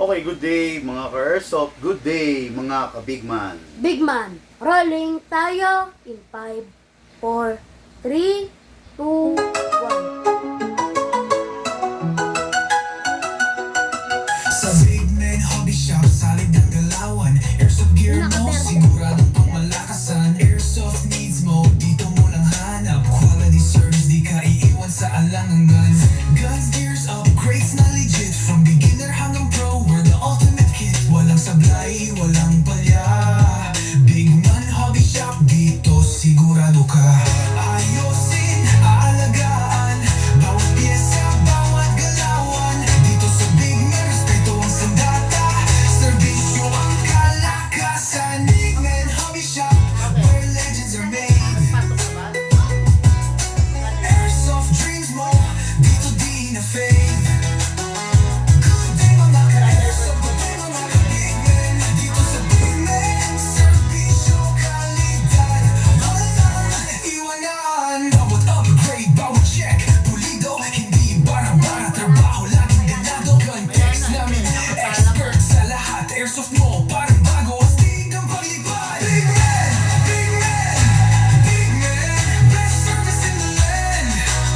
Okay, good day mga ka-airsoft. Good day mga ka-bigman. Big man, rolling tayo in 5, 4, 3, 2, 1. Sa Big Man Hobby Shop, salid ang galawan. Airsoft gear mo, siguradong pangmalakasan. Airsoft needs mo, dito mo lang hanap. Quality service, di ka iiwan sa alangan. Guns, gears, upgrades na legit. From beginner hanggang pro, we're the ultimate kit. Walang sablay, walang palya. Big Man Hobby Shop, dito sigurado ka. Ayosin, aalagaan, bawat pyesa, bawat galawan. Dito sa Big Man, respeto ang sandata. Serbisyo ang kalakasan. Big Man Hobby Shop, where legends are made. Airsoft dreams mo, dito di na fade. Good day mga ka-airsoft, good day mga ka-Big Man. Dito sa Big Man, serbisyo, kalidad. Walang iwanan. Bawat upgrade, bawat check, pulido, hindi bara-bara. Trabaho laging ganado. Context namin, expert sa lahat. Airsoft mo, parang bago. Astig ang paglipad. Big Man, Big Man, Big Man. Best service in the land.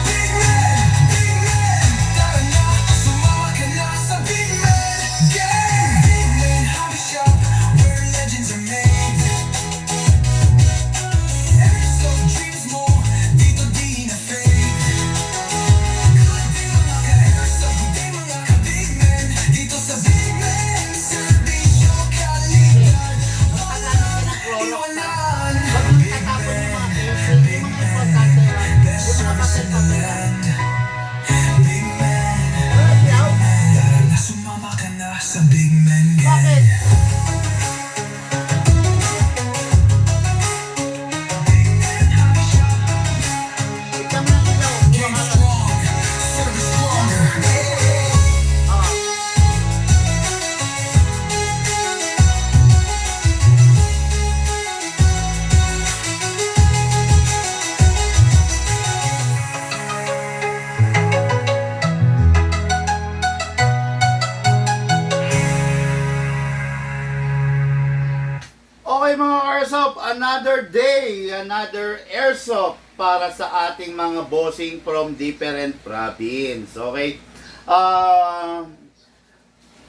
Big Man, Big Man. Tara na, sumama ka na sa Big Man gang. Big Man Hobby Shop, where legends are made. Airsoft dreams mo, dito di na fade. Good day mga ka-airsoft, good day mga ka-Big Man. Dito sa Big Man, serbisyo, kalidad. Walang iwanan. Big Man, Big Man, best service in the land. Big Man, Big Man, tara na, sumama ka na sa Big Man gang. Game strong, service stronger. Okay mga ka-airsoft, another day, another airsoft para sa ating mga bossing from different province. Okay?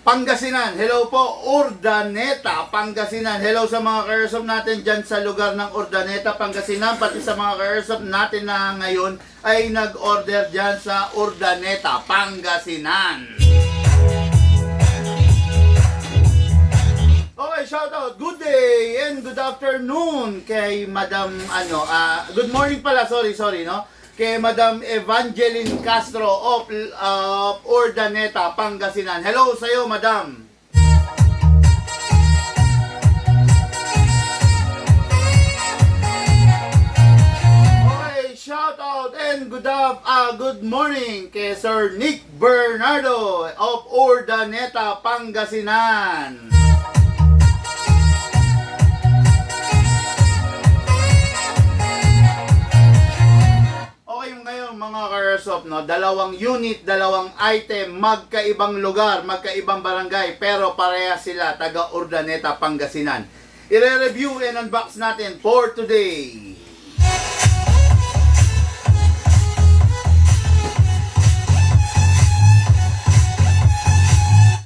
Pangasinan, hello po. Urdaneta, Pangasinan. Hello sa mga ka-airsoft natin dyan sa lugar ng Urdaneta, Pangasinan. Pati sa mga ka-airsoft natin na ngayon ay nag-order dyan sa Urdaneta, Pangasinan. Okay, shout out. Good day and good afternoon kay Madam good morning pala, sorry, no? Kay Madam Evangeline Castro of Urdaneta, Pangasinan. Hello sa iyo, Madam. Okay, shout out and good morning kay Sir Nick Bernardo of Urdaneta, Pangasinan. Okay, ngayon mga ka-airsoft, no? Dalawang unit, dalawang item, magkaibang lugar, magkaibang barangay, pero pareha sila, taga Urdaneta, Pangasinan. I-review and unbox natin for today.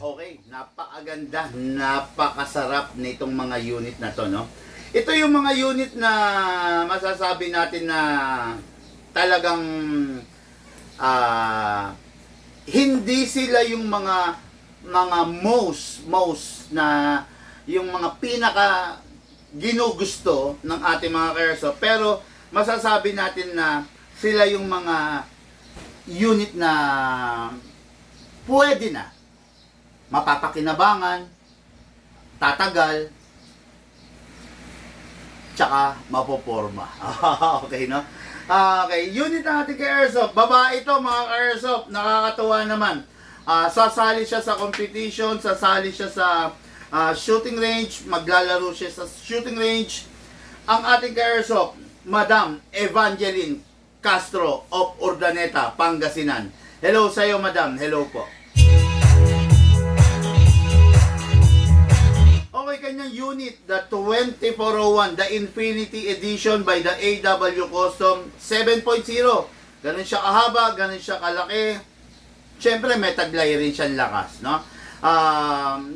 Okay, napakaganda, napakasarap nitong mga unit na to, no? Ito yung mga unit na masasabi natin na talagang hindi sila yung mga most na yung mga pinaka ginugusto ng ating mga ka-airsoft, pero masasabi natin na sila yung mga unit na pwede na mapapakinabangan, tatagal, tsaka mapoporma. Okay, no? Okay, unit ng ating ka-airsoft. Babae ito mga ka-airsoft. Nakakatuwa naman. Sasali siya sa competition, sasali siya sa shooting range, maglalaro siya sa shooting range. Ang ating ka-airsoft, Madam Evangeline Castro of Urdaneta, Pangasinan. Hello sa iyo, Madam. Hello po. ko yung kanyang unit, the 2401, the Infinity Edition by the AW Custom 7.0. Ganun siya kahaba, ganun siya kalaki. Siyempre, may taglay rin siyang lakas, no?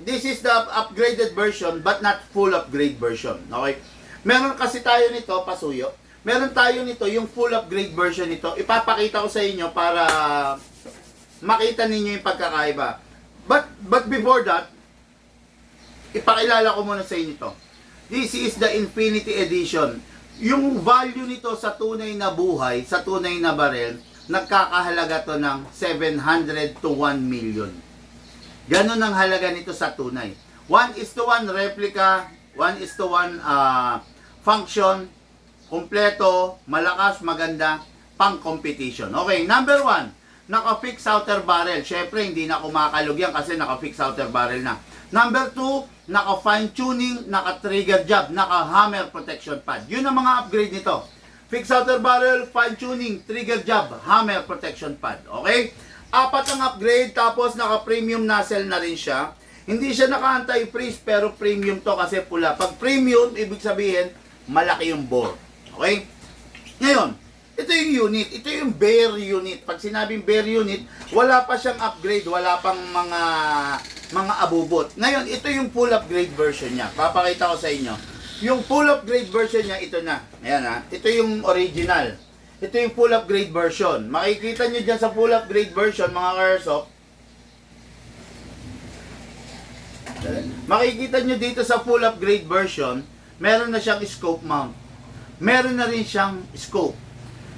This is the upgraded version, but not full upgrade version, okay? Meron kasi tayo nito, pasuyo. Meron tayo nito, yung full upgrade version nito. Ipapakita ko sa inyo para makita ninyo yung pagkakaiba. But before that, ipakilala ko muna sa inyo to. This is the Infinity Edition. Yung value nito sa tunay na buhay, sa tunay na barel, nagkakahalaga to ng 700 to 1 million. Ganon ang halaga nito sa tunay. 1:1 replica, 1:1 function, kompleto, malakas, maganda, pang competition. Okay, number 1, naka-fix outer barrel. Syempre, hindi na kumakalog yan kasi naka-fix outer barrel na. Number 2, naka-fine tuning, naka-trigger job, naka-hammer protection pad. Yun ang mga upgrade nito. Fix outer barrel, fine tuning, trigger job, hammer protection pad. Okay? 4 ang upgrade, tapos naka-premium nozzle na rin siya. Hindi siya naka-anti-freeze, pero premium to kasi pula. Pag premium, ibig sabihin, malaki yung bore. Okay? Ngayon, ito yung unit. Ito yung bare unit. Pag sinabing bare unit, wala pa siyang upgrade. Wala pang mga abubot. Ngayon, ito yung full upgrade version niya. Papakita ko sa inyo. Yung full upgrade version niya, ito na. Ayan ha. Ito yung original. Ito yung full upgrade version. Makikita nyo dyan sa full upgrade version, mga ka-airsoft. Makikita nyo dito sa full upgrade version, meron na siyang scope mount. Meron na rin siyang scope.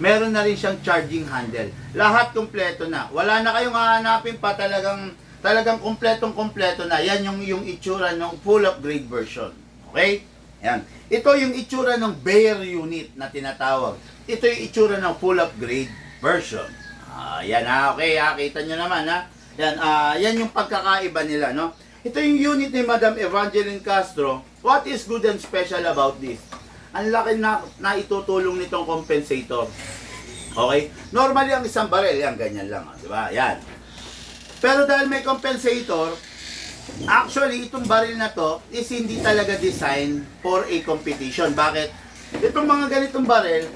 Meron na rin siyang charging handle. Lahat kumpleto na. Wala na kayong hahanapin pa, talagang kumpletong-kumpleto na. Yan yung itsura ng full upgrade version. Okay? Yan. Ito yung itsura ng bare unit na tinatawag. Ito yung itsura ng full upgrade version. Yan ha. Okay ha. Kita nyo naman ha. Yan. Yan yung pagkakaiba nila, no? Ito yung unit ni Madam Evangeline Castro. What is good and special about this? Ang laki na itutulong nitong compensator. Okay? Normally, ang isang barel, yan, ganyan lang. Di ba? Yan. Pero dahil may compensator, actually, itong baril na to is hindi talaga design for a competition. Bakit? Itong mga ganitong baril,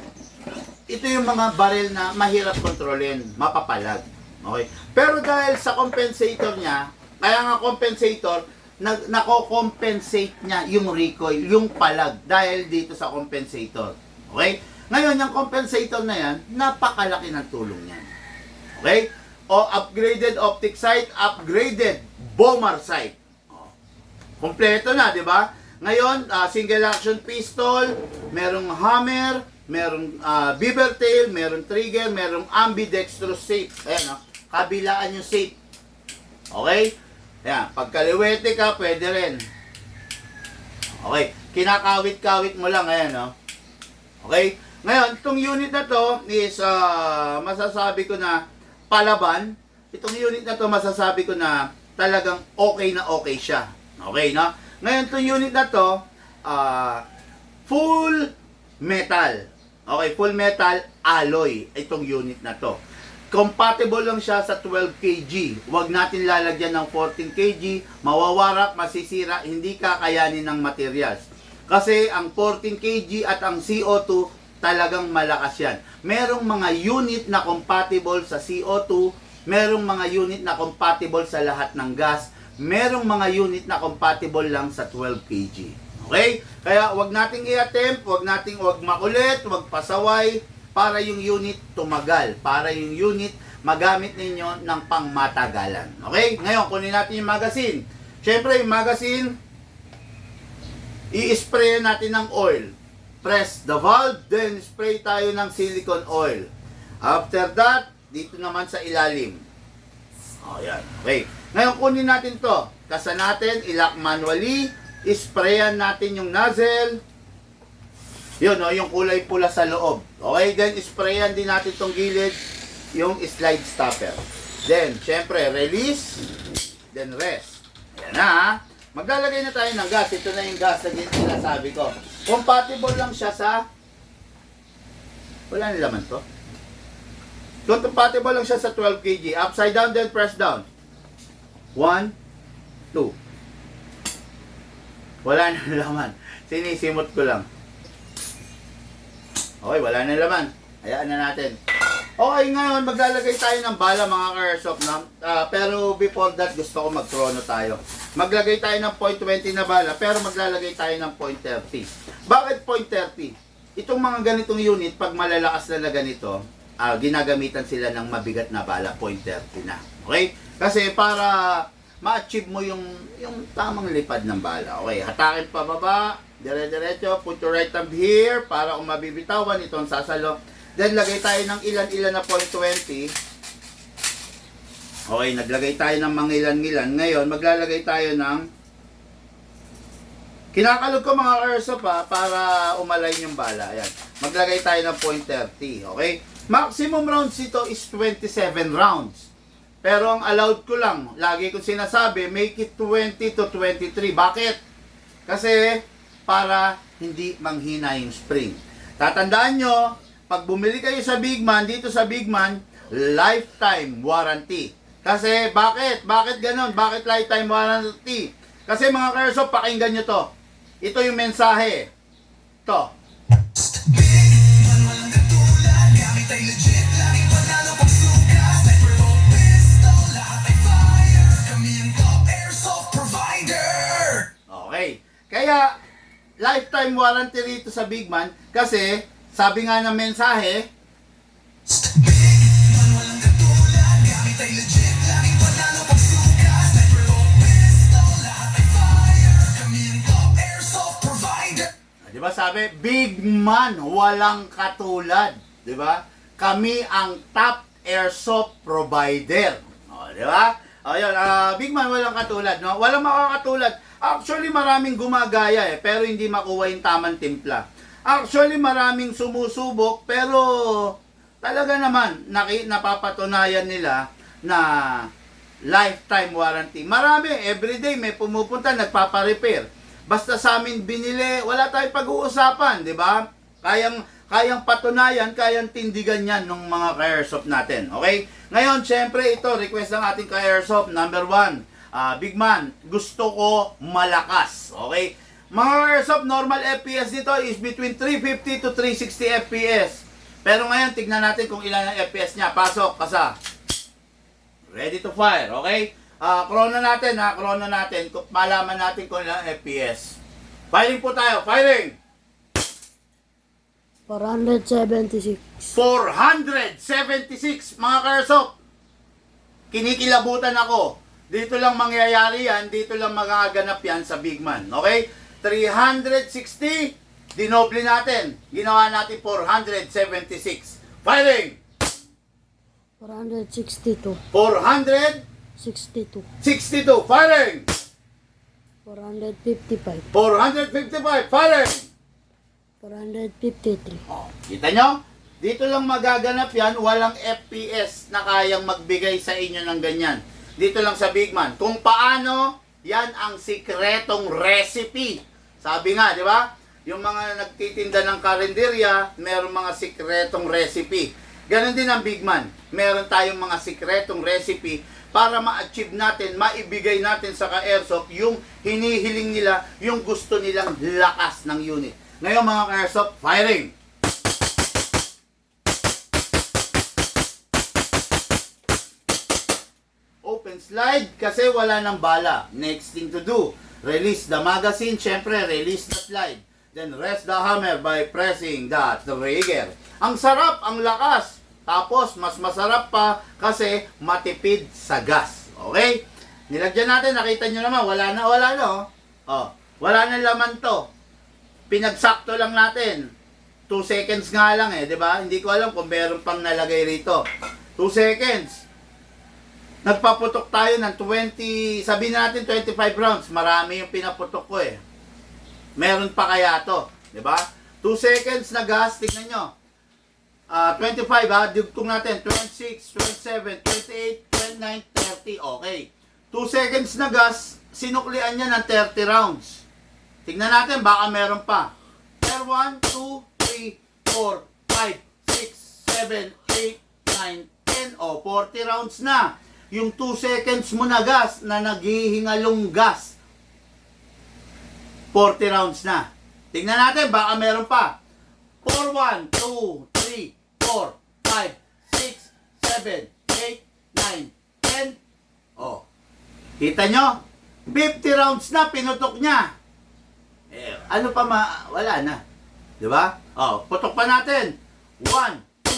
ito yung mga baril na mahirap kontrolin, mapapalag. Okay? Pero dahil sa compensator niya, kaya nga compensator, nako-compensate niya yung recoil, yung palag, dahil dito sa compensator. Okay? Ngayon, yung compensator na yan, napakalaki ng tulong niyan. Okay? O upgraded optic sight, upgraded bomber sight. Kompleto na, di ba? Ngayon, single action pistol, merong hammer, merong beaver tail, merong trigger, merong ambidextrous safe. Ayan, kabilaan yung safe. Okay? Ayan, pag kaliwete ka, pwede rin. Okay, kinakawit-kawit mo lang, ayan, no? Okay? Ngayon, itong unit na to is, masasabi ko na palaban. Itong unit na to, masasabi ko na talagang okay na okay siya. Okay, no? Ngayon, itong unit na to, full metal. Okay, full metal alloy, itong unit na to. Compatible lang siya sa 12 kg. Huwag natin lalagyan ng 14 kg. Mawawarak, masisira, hindi kakayanin ng materials. Kasi ang 14 kg at ang CO2 talagang malakas yan. Merong mga unit na compatible sa CO2. Merong mga unit na compatible sa lahat ng gas. Merong mga unit na compatible lang sa 12 kg. Okay? Kaya huwag nating i-attempt, huwag makulit, huwag pasaway, para yung unit tumagal, para yung unit magamit ninyo ng pangmatagalan. Okay? Ngayon, kunin natin yung magazine. Siyempre, yung magazine, i-spray natin ng oil. Press the valve, then spray tayo ng silicone oil. After that, dito naman sa ilalim. Yan. Okay. Ngayon, kunin natin to. Kasa natin, i-lock manually, isprayan natin yung nozzle. Yun, no, yung kulay pula sa loob. Okay, then sprayan din natin tong gilid, yung slide stopper. Then, syempre, release, then rest. Ayan na, ha. Maglalagay na tayo ng gas. Ito na yung gas na sinasabi ko. Compatible lang siya sa... Wala na laman to. Compatible lang siya sa 12 kg. Upside down, then press down. 1, 2. Wala na laman. Sinisimot ko lang. Okay, wala na laman. Hayaan na natin. Okay, ngayon maglalagay tayo ng bala mga ka-airsoft na. Pero before that, gusto ko mag-chrono tayo. Maglagay tayo ng .20 na bala, pero maglalagay tayo ng .30. Bakit .30? Itong mga ganitong unit, pag malalakas na ganito, ginagamitan sila ng mabigat na bala, .30 na. Okay? Kasi para ma-achieve mo yung tamang lipad ng bala. Okay, hatakin pa baba, dire-diretso, put your right thumb here para kung mabibitawan itong sasalo. Then lagay tayo ng ilan-ilan na .20. Okay, naglagay tayo ng mga ilan-ilan. Ngayon, maglalagay tayo ng kinakalog ko mga airsoft para umalign yung bala. Ayan. Maglagay tayo ng .30. Okay? Maximum rounds ito is 27 rounds. Pero ang allowed ko lang, lagi kong sinasabi, make it 20 to 23. Bakit? Kasi para hindi manghina yung spring. Tatandaan nyo, pag bumili kayo sa Big Man, dito sa Big Man, lifetime warranty. Kasi bakit? Bakit ganun? Bakit lifetime warranty? Kasi mga ka-airsoft, pakinggan nyo to. Ito yung mensahe. To. Man walang katulad, gamit ay legit, laging panalo pag suka. Sniper o pistol, lahat ay fire. Kami ang top airsoft provider. Okay. Kaya, lifetime warranty rito sa Big Man kasi, sabi nga ng mensahe, Man walang katulad, gamit ay legit, laging panalo pag suka. Sniper o pistol, lahat ay fire. Kami ang top airsoft provider. di ba sabi, Big Man, walang katulad. Di ba? Kami ang top airsoft provider. O, di ba? O, yun, Big Man, walang katulad. No? Walang makakatulad. Actually, maraming gumagaya pero hindi makuha yung tamang timpla. Actually, maraming sumusubok, pero talaga naman, napapatunayan nila na lifetime warranty. Marami, everyday may pumupunta, nagpaparepair. Basta sa amin binili, wala tayong pag-uusapan, di ba? Kayang patunayan, kayang tindigan yan ng mga ka-airsoft natin. Okay? Ngayon, syempre, ito, request ng ating ka-airsoft, number 1. Big Man, gusto ko malakas. Okay? Mga airsoft, normal FPS dito is between 350 to 360 FPS. Pero ngayon, tignan natin kung ilan ang FPS niya. Pasok, kasa. Ready to fire, okay? Chrono natin, chrono natin. Malaman natin kung ilan ang FPS. Firing po tayo, firing! 476. 476, mga airsoft. Kinikilabutan ako. Dito lang mangyayari yan, dito lang magaganap yan sa Big Man, okay? 360, dinoble natin. Ginawa natin 476. Firing! 462. 462. 62. Firing! 455. 455. Firing! 453. Oh, kita nyo? Dito lang magaganap yan. Walang FPS na kayang magbigay sa inyo ng ganyan. Dito lang sa Big Man. Kung paano, yan ang sikretong recipe. Sabi nga, di ba? Yung mga nagtitinda ng karinderya, meron mga sikretong recipe. Ganon din ang Big Man. Meron tayong mga sikretong recipe para ma-achieve natin, maibigay natin sa ka-airsoft yung hinihiling nila, yung gusto nilang lakas ng unit. Ngayon mga ka-airsoft, firing! Open slide kasi wala ng bala. Next thing to do, release the magazine. Syempre, release the slide. Then rest the hammer by pressing the trigger. Ang sarap, ang lakas. Tapos, mas masarap pa kasi matipid sa gas. Okay? Nilagyan natin, nakita nyo naman, wala na. Oh, wala na laman to. Pinagsakto lang natin. 2 seconds nga lang di ba? Hindi ko alam kung meron pang nalagay rito. 2 seconds. Nagpaputok tayo ng 20, sabihin natin 25 rounds. Marami yung pinaputok ko Meron pa kaya to, di ba? 2 seconds na gas, tignan nyo. 25 dugtong natin. 26, 27, 28, 29, 30. Okay. 2 seconds na gas, sinuklian niya ng 30 rounds. Tignan natin, baka meron pa. 1, 2, 3, 4, 5, 6, 7, 8, 9, 10. 40 rounds na. Yung 2 seconds mo na gas, na naghihingalong gas. 40 rounds na. Tingnan natin, baka meron pa. 4, 1, 2, 3, 4, 5, 6, 7, 8, 9, 10. Oh. Kita nyo? 50 rounds na, pinutok niya. Eh, ano pa wala na. Di ba? Oh, putok pa natin. 1,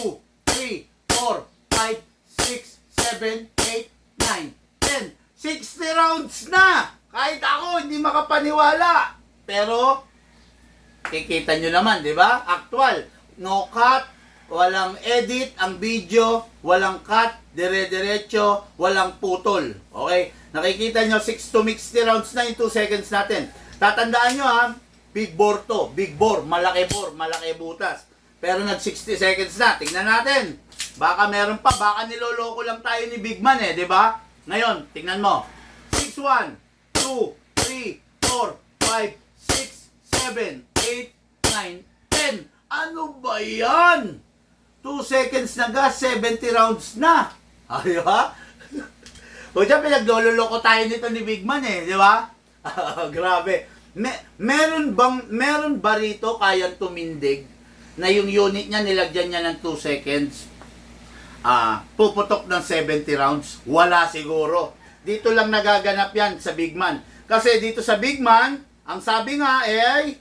2, 3, 4, 5, 6, 7, 8, 9, 10. 60 rounds na! Kahit ako, hindi makapaniwala. Pero, kikita nyo naman, di ba? Actual. No cut, walang edit ang video, walang cut, dire-diretso, walang putol. Okay? Nakikita nyo, 6 to 60 rounds na yung 2 seconds natin. Tatandaan nyo ha, big bore to. Big bore, malaki butas. Pero nag 60 seconds na. Tingnan natin. Baka meron pa, baka niloloko lang tayo ni Big Man di ba? Ngayon, tingnan mo. 6, 1, 2, 3, 4, 5, 6, 7, 8, 9, 10. Ano ba yan? 2 seconds na gas, 70 rounds na. Di ba? O dyan, pinagloloko tayo nito ni Big Man di ba? Grabe. Meron ba rito kayang tumindig na yung unit niya nilagyan niya ng 2 seconds? Puputok ng 70 rounds? Wala siguro. Dito lang nagaganap yan sa Big Man. Kasi dito sa Big Man, ang sabi nga ay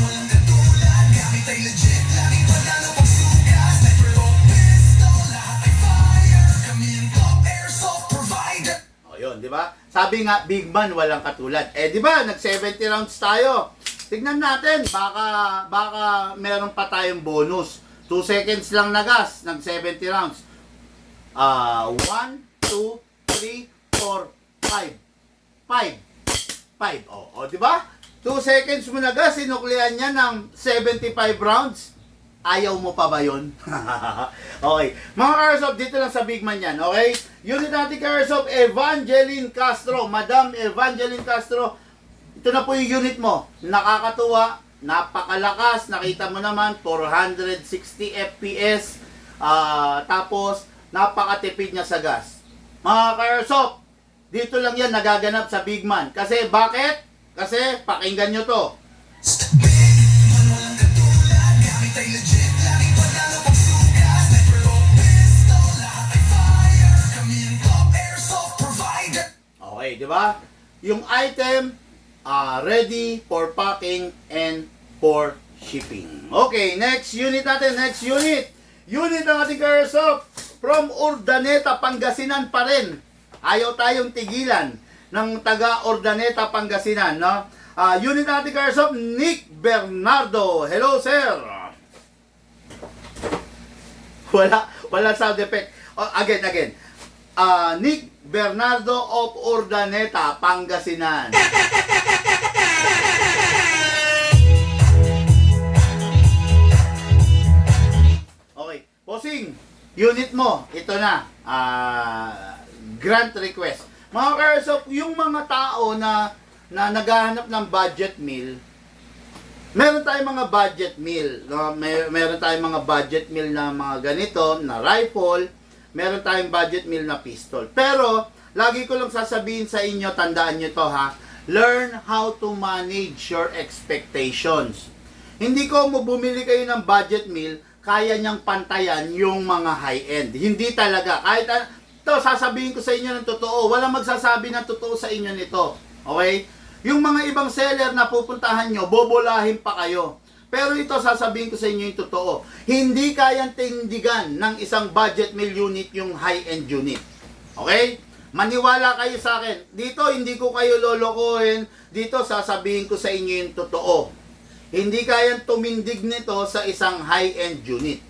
Walang katulad, gamit ay legit. Laging panalo pag sugas. Sniper o pistol, lahat ay fire. Kami ang top airsoft provider. o yun, di ba? Sabi nga, Big Man walang katulad. Di ba, nag 70 rounds tayo. Tignan natin, baka meron pa tayong bonus. 2 seconds lang na gas, ng 70 rounds. 1, 2, 3, 4, 5. 5. O, di ba? 2 seconds mo na gas, sinuklian niya ng 75 rounds. Ayaw mo pa ba yun? Okay. Mga Airsoft, dito lang sa Big Man yan, okay? Unit natin ka Airsoft, Evangeline Castro. Madam Evangeline Castro, ito na po yung unit mo. Nakakatuwa, napakalakas. Nakita mo naman, 460 FPS. Tapos, napakatipid niya sa gas. Mga ka-Airsoft, dito lang yan nagaganap sa Big Man. Kasi, bakit? Kasi, pakinggan nyo to. Walang katulad, gamit ay legit. Laging panalo pag sugas. Sniper o pistol, lahat ay fire. Kami ang top airsoft provider. Okay, di ba? Yung item, ready for packing and for shipping. Okay, next unit natin, next unit. Unit ng ating Airsoft from Urdaneta, Pangasinan pa rin. Ayaw tayong tigilan ng taga Urdaneta, Pangasinan, no? Unit ng ating Airsoft, Nick Bernardo. Hello, sir. Wala sound effect. Again. Nick Bernardo of Urdaneta, Pangasinan. Okay, posing. Unit mo, ito na. Grant request. Mga Airsoft, yung mga tao na naghahanap ng budget meal, meron tayong mga budget meal. No? Meron tayong mga budget meal na mga ganito, na rifle. Meron tayong budget meal na pistol. Pero, lagi ko lang sasabihin sa inyo, tandaan nyo to ha, learn how to manage your expectations. Hindi ko mo bumili kayo ng budget meal, kaya niyang pantayan yung mga high-end. Hindi talaga. Kahit to, sasabihin ko sa inyo ng totoo. Walang magsasabi ng totoo sa inyo nito. Okay? Yung mga ibang seller na pupuntahan nyo, bobolahin pa kayo. Pero ito, sasabihin ko sa inyo yung totoo. Hindi kayang tindigan ng isang budget meal unit yung high-end unit. Okay? Maniwala kayo sa akin. Dito, hindi ko kayo lolokohin. Dito, sasabihin ko sa inyo yung totoo. Hindi kayang tumindig nito sa isang high-end unit.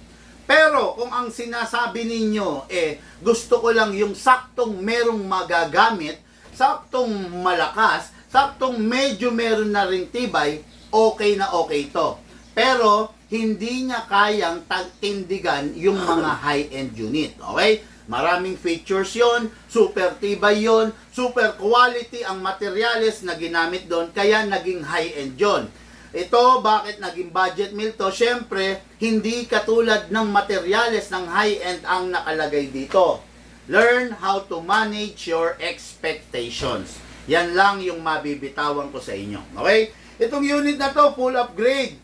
Pero, kung ang sinasabi ninyo, gusto ko lang yung saktong merong magagamit, saktong malakas, saktong medyo meron na ring tibay, okay na okay to. Pero, hindi niya kayang tindigan yung mga high-end unit. Okay? Maraming features yon, super tibay yon, super quality ang materials na ginamit doon, kaya naging high-end yon. Ito, bakit naging budget meal to? Siyempre, hindi katulad ng materyales ng high-end ang nakalagay dito. Learn how to manage your expectations. Yan lang yung mabibitawan ko sa inyo. Okay? Itong unit na to, full upgrade.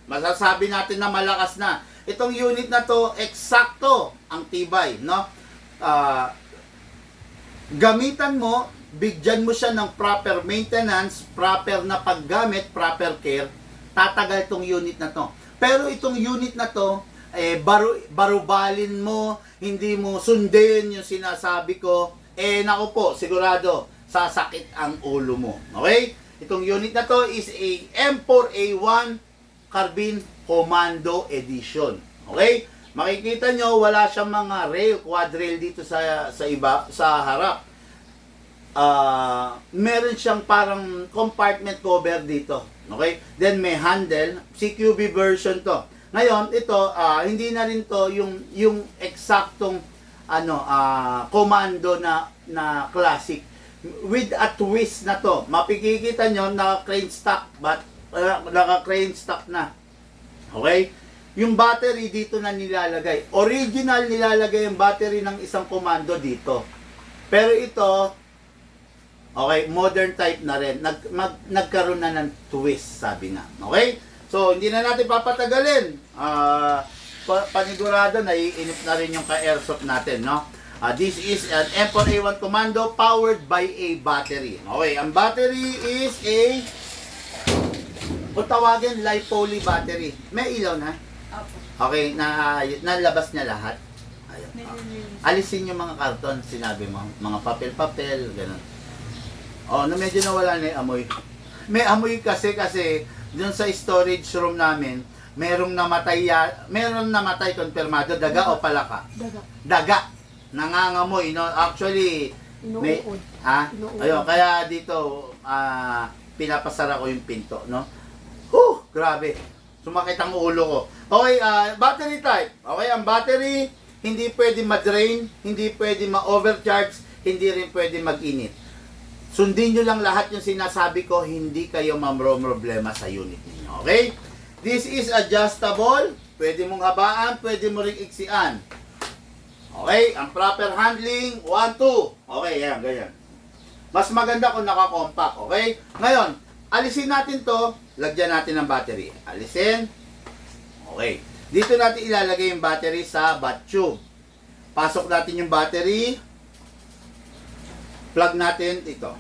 Masasabi natin na malakas na. Itong unit na to, eksakto ang tibay, no? Gamitan mo, bigyan mo siya ng proper maintenance, proper na paggamit, proper care, tatagal itong unit na to. Pero itong unit na to, barubalin mo, hindi mo sundin yung sinasabi ko, naku po, sigurado, sasakit ang ulo mo. Okay? Itong unit na to is a M4A1 Carbine Commando Edition. Okay? Makikita nyo, wala siyang mga rail, quad rail dito sa harap. Meron siyang parang compartment cover dito. Okay? Then may handle, CQB version to. Ngayon, ito, hindi na rin to yung eksaktong commando na classic. With a twist na to. Mapikikita nyo, naka-crane stock, naka-crane stock na. Okay? Yung battery dito na nilalagay. Original nilalagay yung battery ng isang komando dito. Pero ito, okay, modern type na rin. Nagkaroon na ng twist, sabi nga. Okay? So, hindi na natin papatagalin. Panigurado, naiinip na rin yung ka-airsoft natin, no? This is an M4A1 Commando powered by a battery. Okay, ang battery is a, kung tawagin, lipoly battery. May ilaw na? Okay, nalabas niya lahat. Ayun. Alisin yung mga karton, sinabi mo. Mga papel-papel, gano'n. Medyo nawala na yung amoy. May amoy kasi dun sa storage room namin, merong namatay konfirmado, daga o palaka? Daga. Nangangamoy, no? Actually, Inuud. Ayun, kaya dito, pinapasara ko yung pinto, no? Grabe. Sumakit ang ulo ko. Okay, battery type. Okay, ang battery, hindi pwede ma-drain, hindi pwede ma-overcharge, hindi rin pwede mag-init. Sundin nyo lang lahat yung sinasabi ko, hindi kayo mamro-problema sa unit ninyo. Okay? This is adjustable. Pwede mong habaan, pwede mo ring iksian. Okay? Ang proper handling, 1, 2. Okay, yan, ganyan. Mas maganda kung naka-compact. Okay? Ngayon, alisin natin to, lagyan natin ng battery. Alisin. Okay. Dito natin ilalagay yung battery sa bat tube. Pasok natin yung battery. Plug natin ito.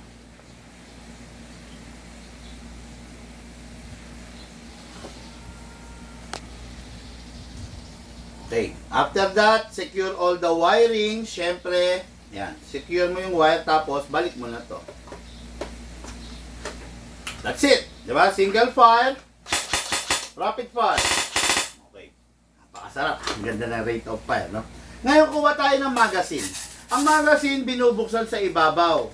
Okay. After that, secure all the wiring. Siyempre, yan. Secure mo yung wire, tapos balik mo na to. That's it. Diba? Single fire. Rapid fire. Okay. Napakasarap. Ang ganda ng rate of fire, no? Ngayon, kuha tayo ng magazine. Ang magazine, binubuksan sa ibabaw.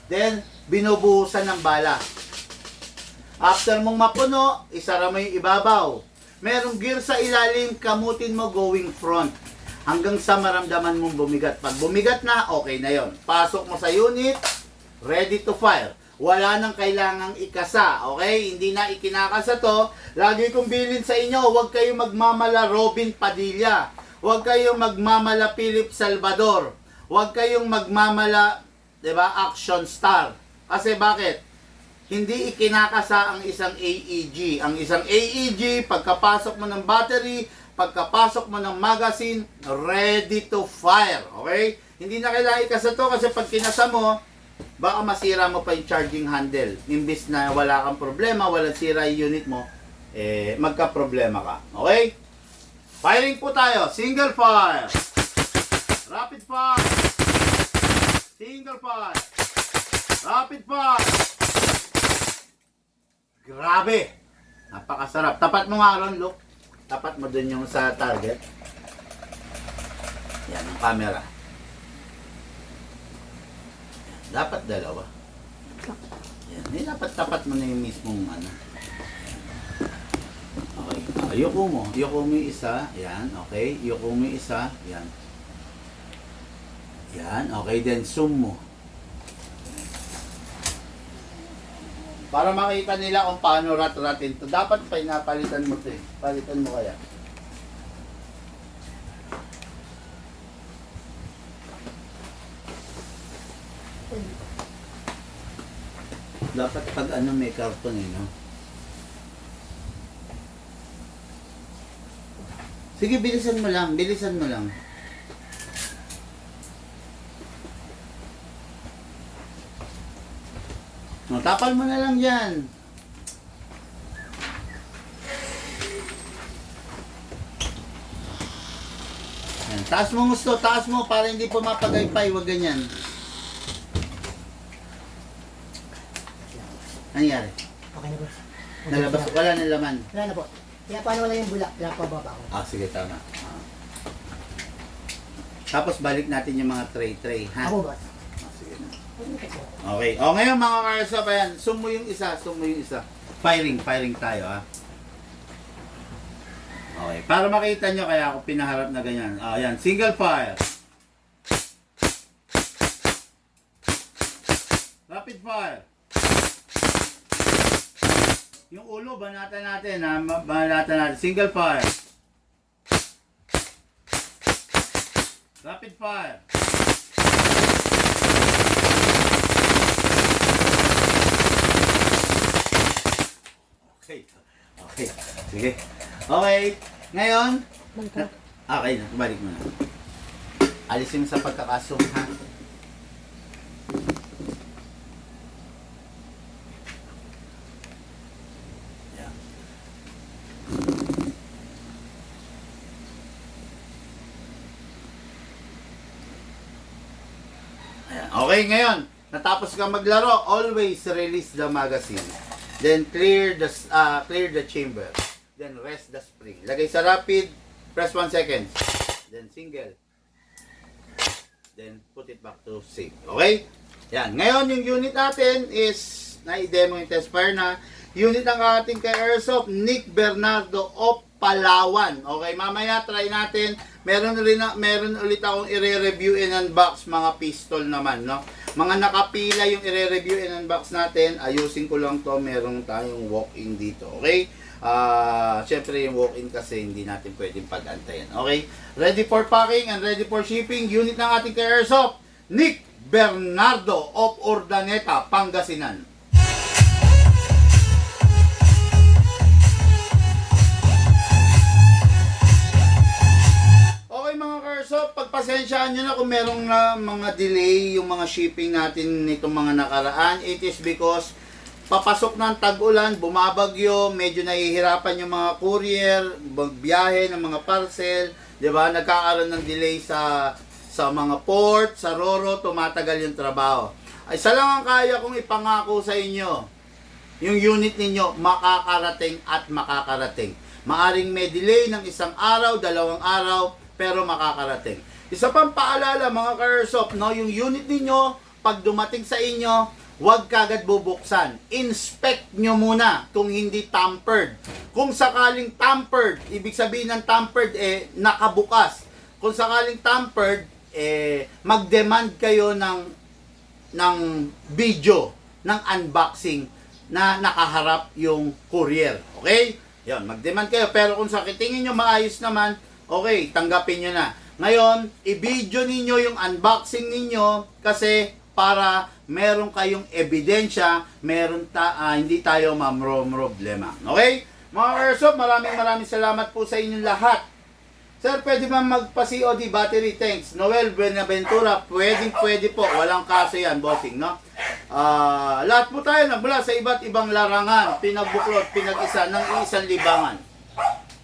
Then, binubuhusan ng bala. After mong mapuno, isara mo yung ibabaw. Merong gear sa ilalim, kamutin mo going front. Hanggang sa maramdaman mong bumigat. Pag bumigat na, okay na yon. Pasok mo sa unit, ready to fire. Wala nang kailangang ikasa, okay? Hindi na ikinakasa to. Lagi kong bilin sa inyo, huwag kayong magmamala Robin Padilla. Huwag kayong magmamala Philip Salvador. Huwag kayong magmamala, 'di ba, Action Star. Kasi bakit? Hindi ikinakasa ang isang AEG. Ang isang AEG, pagkapasok mo ng battery, pagkapasok mo ng magazine, ready to fire, okay? Hindi na kailangan ikasa to kasi pag kinasa mo, baka masira mo pa yung charging handle. Imbis na wala kang problema, walang sira yung unit mo, magka-problema ka. Okay? Firing po tayo. Single fire. Rapid fire. Single fire. Rapid fire. Grabe. Napakasarap. Tapat mo nga ron, look. Tapat mo dun yung sa target. Yan ang camera. Dapat dalawa. Yan. Dapat tapat mo na yung mismong ano. Okay. Yuko mo. Yuko mo yung isa. Yan. Okay. Yuko mo yung isa. Yan. Yan. Okay. Then zoom mo. Para makita nila kung paano rat-ratin to. Dapat pinapalitan mo to eh. Palitan mo kaya. Dapat pag ano may karton eh, no? Sige, bilisan mo lang. Bilisan mo lang. No, tapal mo na lang yan. Yan. Taas mo gusto, taas mo para hindi pumapagaypay, wag ganyan. Ano nangyari? Okay na, boss. Nalabas, wala na laman. Wala na po. Kaya paano wala yung bulak? Kaya pababa ko. Sige, tama. Tapos balik natin yung mga tray, ha? Ako, boss. Sige na. Okay. O ngayon mga Karsop, ayan, zoom mo yung isa. Firing tayo, ha? Okay, para makita nyo kaya ako pinaharap na ganyan. Ayan, single fire. Rapid fire. Yung ulo, banatan natin, ha? Banatan natin. Single fire. Rapid fire. Okay. Sige. Okay. Ngayon, okay na. Balik mo na. Alisin mo sa pagkakasong, ha? Yeah. Ayan. Okay, ngayon. Natapos ka maglaro, always release the magazine. Then clear the chamber. Then rest the spring. Lagay sa rapid, press 1 second. Then single. Then put it back to safe. Okay? Yan. Ngayon yung unit natin is na-demo yung test fire na. Unit ng ating kay Airsoft, Nick Bernardo of Palawan. Okay, mamaya try natin. Meron ulit akong i-review and unbox mga pistol naman, no? Mga nakapila yung i-review and unbox natin. Ayusin ko lang to. Meron tayong walk-in dito. Okay? Syempre yung walk-in kasi hindi natin pwedeng pag-antayan. Okay? Ready for packing and ready for shipping. Unit ng ating kay Airsoft, Nick Bernardo of Urdaneta, Pangasinan. Okay mga Airsoft, pagpasensyaan nyo na kung merong mga delay yung mga shipping natin nitong mga nakaraan. It is because papasok ng tag-ulan, bumabagyo, medyo nahihirapan yung mga courier, magbiyahe ng mga parcel, 'di ba? Nagkakaroon ng delay sa mga port, sa Roro, tumatagal yung trabaho. Ay, isa lang ang kaya kong ipangako sa inyo. Yung unit ninyo makakarating at makakarating. Maaring may delay ng 1 araw, 2 araw, pero makakarating. Isa pang paalala mga Airsoft, no, yung unit ninyo pag dumating sa inyo, huwag kagad bubuksan. Inspect nyo muna kung hindi tampered. Kung sakaling tampered, ibig sabihin ng tampered, nakabukas. Kung sakaling tampered, mag-demand kayo ng video, ng unboxing na nakaharap yung courier. Okay? Yan, mag-demand kayo. Pero kung sa tingin nyo maayos naman, okay, tanggapin nyo na. Ngayon, i-video ninyo yung unboxing ninyo kasi para meron kayong ebidensya, hindi tayo problema. Okay? Mga Airsoft, maraming salamat po sa inyong lahat. Sir, pwede ba magpa-COD battery? Thanks. Noel Buenaventura, pwede po. Walang kaso yan, bossing, no? Lahat po tayo mula sa iba't ibang larangan, pinagbuklod, pinag-isa ng isang libangan.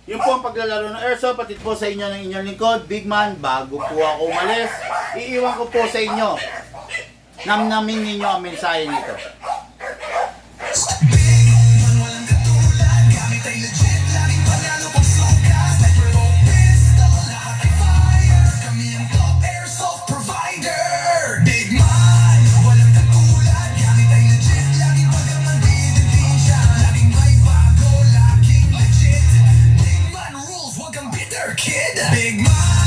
Yun po ang paglalaro ng Airsoft, patid po sa inyo ng inyong lingkod, Big Man. Bago po ako umalis, iiwan ko po sa inyo. Namnamin ninyo ang mensahe nito. Walang katulad, gamit ay legit, laging panalo pag sukat. Sniper o pistol, lahat ay fire. Kami ang top airsoft provider. Big Man, walang katulad, gamit ay legit, laging pagang nandidintensya. Laging may bago, laging legit. Big Man rules, wag kang bitter kid. Big Man.